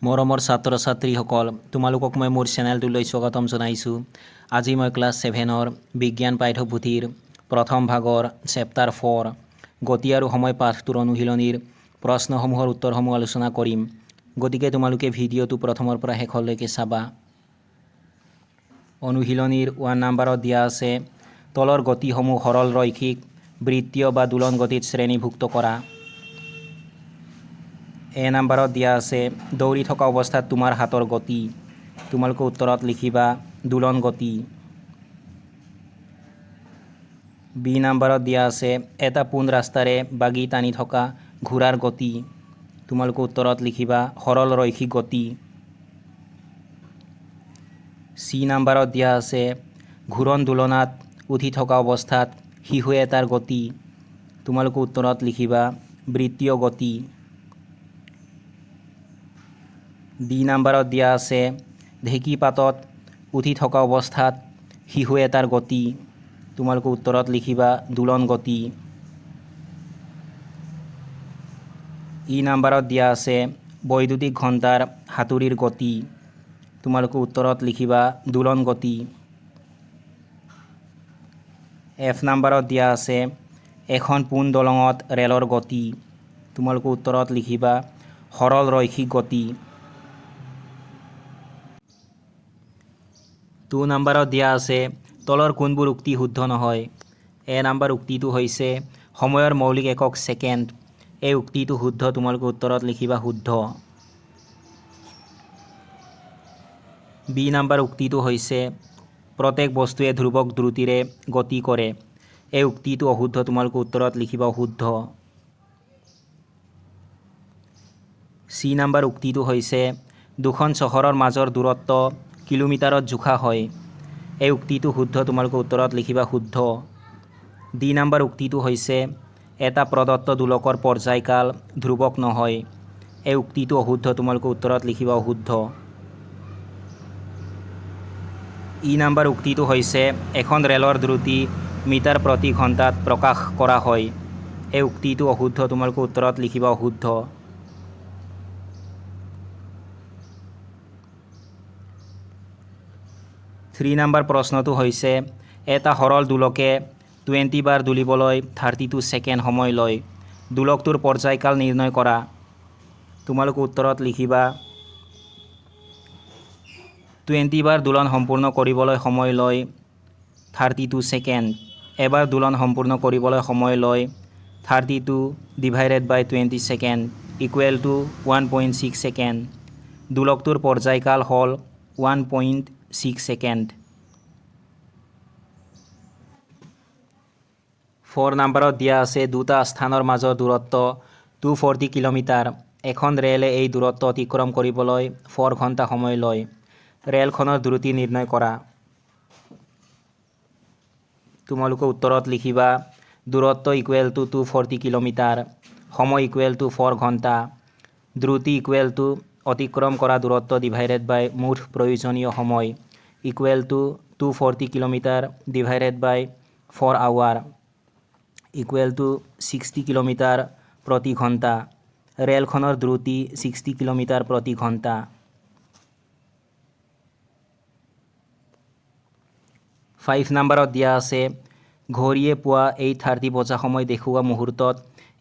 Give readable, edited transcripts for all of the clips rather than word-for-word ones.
মৰমৰ ছাত্ৰ ছাত্ৰীসকল, তোমালোকক মই মোৰ চেনেলটোলৈ স্বাগতম জনাইছোঁ। আজি মই ক্লাছ 7ৰ বিজ্ঞান পাঠ্যপুথিৰ প্ৰথম ভাগৰ চেপ্টাৰ 4 গতি আৰু সময় পাঠটোৰ অনুশীলনীৰ প্ৰশ্নসমূহৰ উত্তৰসমূহ আলোচনা কৰিম। গতিকে তোমালোকে ভিডিঅ'টো প্ৰথমৰ পৰা শেষলৈকে চাবা। অনুশীলনীৰ 1 নম্বৰত দিয়া আছে, তলৰ গতিসমূহ সৰল ৰৈখিক, বৃত্তীয় বা দোলন গতিত শ্ৰেণীভুক্ত কৰা। এ নম্বৰত দিয়া আছে, দৌৰি থকা অৱস্থাত তোমাৰ হাতৰ গতি। তোমালোকে উত্তৰত লিখিবা দোলন গতি। বি নম্বৰত দিয়া আছে, এটা পোন ৰাস্তাৰে বাগি টানি থকা ঘোঁৰাৰ গতি। তোমালোকে উত্তৰত লিখিবা সৰল ৰৈখিক গতি। চি নম্বৰত দিয়া আছে, ঘূৰণ দোলনাত উঠি থকা অৱস্থাত শিশু এটাৰ গতি। তোমালোকে উত্তৰত লিখিবা বৃত্তীয় গতি। ডি নম্বৰত দিয়া আছে, ঢেঁকী পাতত উঠি থকা অৱস্থাত শিশু এটাৰ গতি। তোমালোকে উত্তৰত লিখিবা দোলন গতি। ই নম্বৰত দিয়া আছে, বৈদ্যুতিক ঘণ্টাৰ হাতুৰিৰ গতি। তোমালোকে উত্তৰত লিখিবা দোলন গতি। এফ নম্বৰত দিয়া আছে, এখন পোন দলঙত ৰেলৰ গতি। তোমালোকে উত্তৰত লিখিবা সৰল ৰৈখিক গতি। 2 নম্বৰত দিয়া আছে, তলৰ কোনবোৰ উক্তি শুদ্ধ নহয়। এ নম্বৰ উক্তিটো হৈছে সময়ৰ মৌলিক একক ছেকেণ্ড। এই উক্তিটো শুদ্ধ। তোমালোকে উত্তৰত লিখিবা শুদ্ধ। বি নম্বৰ উক্তিটো হৈছে প্ৰত্যেক বস্তুৱে ধ্ৰুৱক দ্ৰুতিৰে গতি কৰে। এই উক্তিটো অশুদ্ধ। তোমালোকে উত্তৰত লিখিবা অশুদ্ধ। চি নম্বৰ উক্তিটো হৈছে দুখন চহৰৰ মাজৰ দূৰত্ব কিলোমিটাৰত জোখা হয়। এই উক্তিটো শুদ্ধ। তোমালোকে উত্তৰত লিখিবা শুদ্ধ। ডি নম্বৰ উক্তিটো হৈছে এটা প্ৰদত্ত দোলকৰ পৰ্যায়কাল ধ্ৰুৱক নহয়। এই উক্তিটো অশুদ্ধ। তোমালোকে উত্তৰত লিখিবা অশুদ্ধ। ই নম্বৰ উক্তিটো হৈছে এখন ৰেলৰ দ্ৰুতি মিটাৰ প্ৰতি ঘণ্টাত প্ৰকাশ কৰা হয়। এই উক্তিটো অশুদ্ধ। তোমালোকে উত্তৰত লিখিবা অশুদ্ধ। থ্ৰী নম্বৰ প্ৰশ্নটো হৈছে, এটা সৰল দোলকে 20 বাৰ দোলিবলৈ 32 ছেকেণ্ড সময় লয়। দোলকটোৰ পৰ্যায়কাল নিৰ্ণয় কৰা। তোমালোকে উত্তৰত লিখিবা 20 বাৰ দোলন সম্পূৰ্ণ কৰিবলৈ সময় লয় 32 ছেকেণ্ড। এবাৰ দোলন সম্পূৰ্ণ কৰিবলৈ সময় লয় 32 divided by 20 second equal to 1.6 second. দোলকটোৰ পৰ্যায়কাল হ'ল 1.6 ছেকেণ্ড। 4 নম্বৰত দিয়া আছে, দুটা স্থানৰ মাজৰ দূৰত্ব 240 কিলোমিটাৰ। এখন ৰেলে এই দূৰত্ব অতিক্ৰম কৰিবলৈ 4 ঘণ্টা সময় লয়। ৰেলখনৰ দ্ৰুতি নিৰ্ণয় কৰা। তোমালোকে উত্তৰত লিখিবা দূৰত্ব ইকুৱেল টু 240 কিলোমিটাৰ, সময় ইকুৱেল টু 4 ঘণ্টা, দ্ৰুতি ইকুৱেল টু অতিক্ৰম কৰা দূৰত্ব ডিভাইডেড বাই মুঠ প্ৰয়োজনীয় সময় equal to 240 kilometre divided by 4 hour equal to 60 kilometre প্ৰতি ঘণ্টা। ৰেলখনৰ দ্ৰুতি 60 কিলোমিটাৰ প্ৰতি ঘণ্টা। 5 নম্বৰত দিয়া আছে, ঘড়ীয়ে পুৱা 8:30 বজা সময় দেখুওৱা মুহূৰ্তত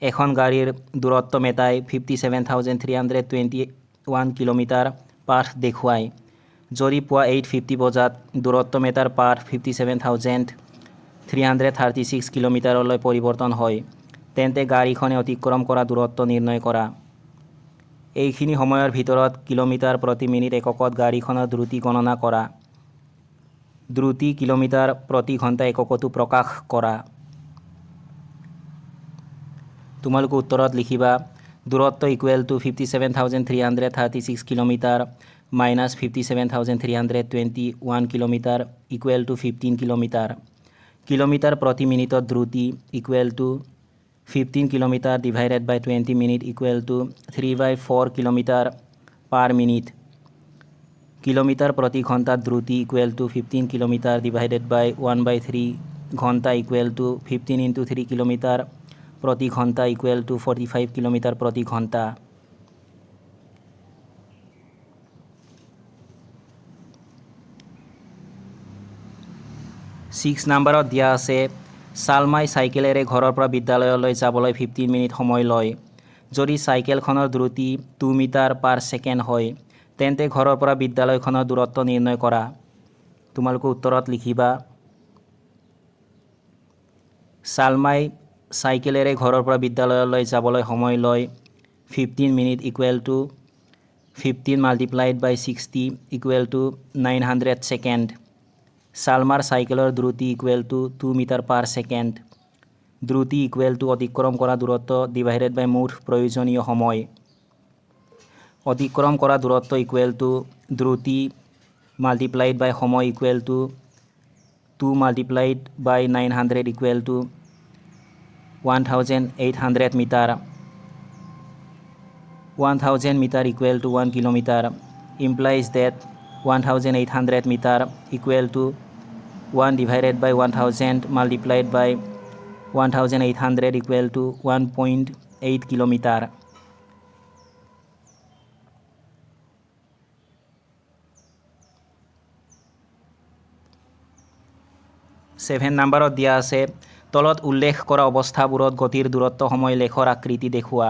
এখন গাড়ীৰ দূৰত্ব মেটাই 57,321 কিলোমিটাৰ পাথ দেখুৱায়। যদি পুৱা 8:50 বজাত দূৰত্ব মেটাৰ পাথ 57,336 কিলোমিটাৰলৈ পৰিৱৰ্তন হয়, তেন্তে গাড়ীখনে অতিক্ৰম কৰা দূৰত্ব নিৰ্ণয় কৰা। এইখিনি সময়ৰ ভিতৰত কিলোমিটাৰ প্ৰতি মিনিট এককত গাড়ীখনৰ দ্ৰুতি গণনা কৰা। দ্ৰুতি কিলোমিটাৰ প্ৰতি ঘণ্টা এককতো প্ৰকাশ কৰা। তোমালোকে উত্তৰত লিখিবা দূৰত্ব equal to 57,336 kilometre minus 57,321 kilometre equal to 15 kilometre. Kilometre প্ৰতি মিনিটত দ্ৰুতি equal to 15 kilometre divided by 20 minute equal to 3/4 kilometre per minute. Kilometre প্ৰতি ঘণ্টাত দ্ৰুতি equal to 15 kilometre divided by 1/3 ঘণ্টা ইকুৱেল টু 15 × 3 কিলোমিটাৰ প্ৰতি ঘণ্টা ইকুৱেল টু 45 কিলোমিটাৰ প্ৰতি ঘণ্টা। 6 নম্বৰত দিয়া আছে চালমাই চাইকেলেৰে ঘৰৰ পৰা বিদ্যালয়লৈ যাবলৈ 15 মিনিট সময় লয়। যদি চাইকেলখনৰ দ্ৰুতি 2 মিটাৰ পাৰ ছেকেণ্ড হয় তেন্তে ঘৰৰ পৰা বিদ্যালয়খনৰ দূৰত্ব নিৰ্ণয় কৰা। তোমালোকে উত্তৰত লিখিবা চালমাই চাইকেলেৰে ঘৰৰ পৰা বিদ্যালয়লৈ যাবলৈ সময় লয় 15 minute equal to 15 multiplied by 60 equal to 900 second. চালমাৰ চাইকেলৰ দ্ৰুতি equal to 2 metre per second. দ্ৰুতি ইকুৱেল টু অতিক্ৰম কৰা দূৰত্ব ডিভাইডেড বাই মুঠ প্ৰয়োজনীয় সময়। অতিক্ৰম কৰা দূৰত্ব ইকুৱেল টু দ্ৰুতি মাল্টিপ্লাইড বাই সময় equal to 2 multiplied by 900 equal to 1800 metre. 1000 meter equal to 1 kilometer implies that 1800 meter equal to 1 divided by 1000 multiplied by 1800 equal to 1.8 kilometer. Seven নম্বৰত দিয়া আছে তলত উল্লেখ কৰা অৱস্থাবোৰত গতিৰ দূৰত্ব সময় লেখৰ আকৃতি দেখুওৱা।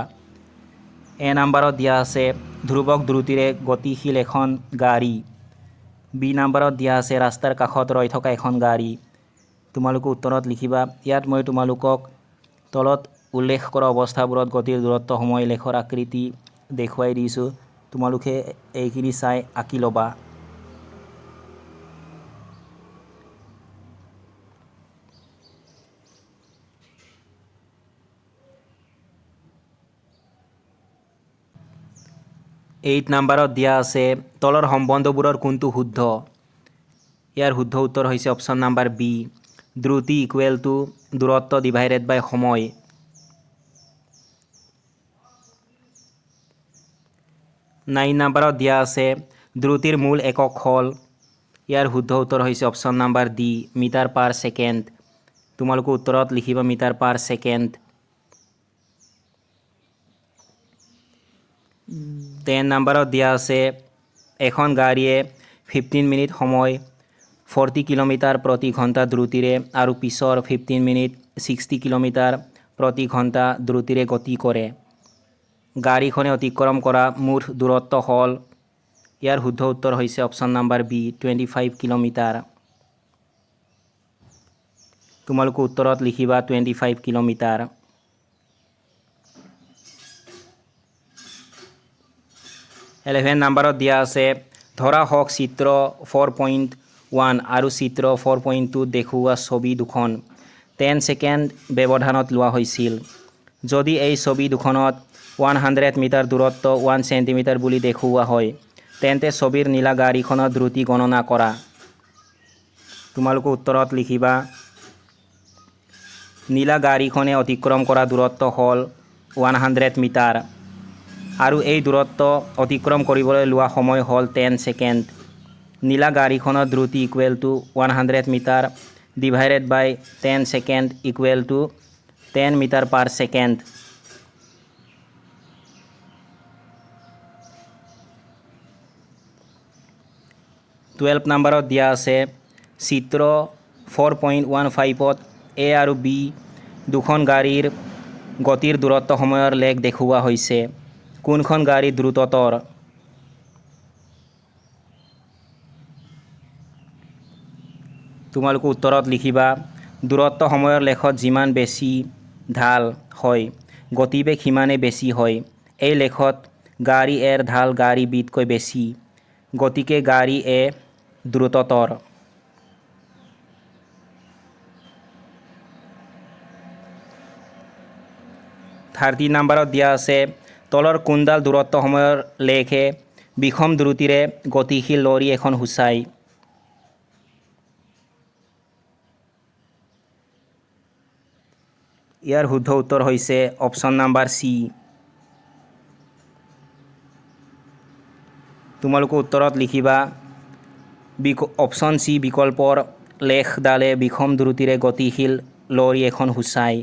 এ নম্বৰত দিয়া আছে ধ্ৰুৱক দ্ৰুতিৰে গতিশীল এখন গাড়ী। বি নম্বৰত দিয়া আছে ৰাস্তাৰ কাষত ৰৈ থকা এখন গাড়ী। তোমালোকে উত্তৰত লিখিবা। ইয়াত মই তোমালোকক তলত উল্লেখ কৰা অৱস্থাবোৰত গতিৰ দূৰত্ব সময় লেখৰ আকৃতি দেখুৱাই দিছোঁ। তোমালোকে এইখিনি চাই আঁকি ল'বা। এইট নম্বৰত দিয়া আছে তলৰ সম্বন্ধবোৰৰ কোনটো শুদ্ধ। ইয়াৰ শুদ্ধ উত্তৰ হৈছে অপশ্যন নম্বৰ বি দ্ৰুতি ইকুৱেল টু দূৰত্ব ডিভাইডেড বাই সময়। 9 নম্বৰত দিয়া আছে দ্ৰুতিৰ মূল একক হ'ল। ইয়াৰ শুদ্ধ উত্তৰ হৈছে option number D metre per second. তোমালোকে উত্তৰত লিখিবা মিটাৰ পাৰ ছেকেণ্ড। 10 নম্বৰত দিয়া আছে এখন গাড়ীয়ে 15 মিনিট সময় 40 কিলোমিটাৰ প্ৰতি ঘণ্টা দ্ৰুতিৰে আৰু পিছৰ 15 মিনিট 60 কিলোমিটাৰ প্ৰতি ঘণ্টা দ্ৰুতিৰে গতি কৰে। গাড়ীখনে অতিক্ৰম কৰা মুঠ দূৰত্ব হ'ল। ইয়াৰ শুদ্ধ উত্তৰ হৈছে অপশ্যন নম্বৰ বি 25 কিলোমিটাৰ। তোমালোকে উত্তৰত লিখিবা 25 কিলোমিটাৰ। 11 নম্বৰত দিয়া আছে ধৰা হওক চিত্ৰ 4.1 আৰু চিত্ৰ 4.2 দেখুওৱা ছবি দুখন 10 ছেকেণ্ড ব্যৱধানত লোৱা হৈছিল। যদি এই ছবি দুখনত 100 মিটাৰ দূৰত্ব 1 চেণ্টিমিটাৰ বুলি দেখুওৱা হয় তেন্তে ছবিৰ নীলা গাড়ীখনৰ দ্ৰুতি গণনা কৰা। তোমালোকে উত্তৰত লিখিবা নীলা গাড়ীখনে অতিক্ৰম কৰা দূৰত্ব হ'ল 100 মিটাৰ আৰু এই দূৰত্ব অতিক্ৰম কৰিবলৈ লোৱা সময় হ'ল 10 ছেকেণ্ড। নীলা গাড়ীখনৰ দ্ৰুতি equal to 100 metre divided by 10 second equal to 10 metre per second. Twelve নম্বৰত দিয়া আছে চিত্ৰ 4.15ত এ আৰু বি দুখন গাড়ীৰ গতিৰ দূৰত্ব সময়ৰ লেখ দেখুওৱা হৈছে। কোনখন গাড়ী দ্ৰুততৰ। তোমালোকে উত্তৰত লিখিবা দূৰত্ব সময়ৰ লেখত যিমান বেছি ঢাল হয় গতিবেগ সিমানেই বেছি হয়। এই লেখত গাড়ী এৰ ঢাল গাড়ী বিতকৈ বেছি গতিকে গাড়ী এ দ্ৰুততৰ। থাৰ্টি নম্বৰত দিয়া আছে তলৰ কোনডাল দূৰত্ব সময়ৰ লেখে বিষম দ্ৰুতিৰে গতিশীল লৰি এখন সূচায়। ইয়াৰ শুদ্ধ উত্তৰ হৈছে অপশ্যন নম্বৰ চি। তোমালোকে উত্তৰত লিখিবা অপশ্যন চি বিকল্পৰ লেখডালে বিষম দ্ৰুতিৰে গতিশীল লৰি এখন সূচায়।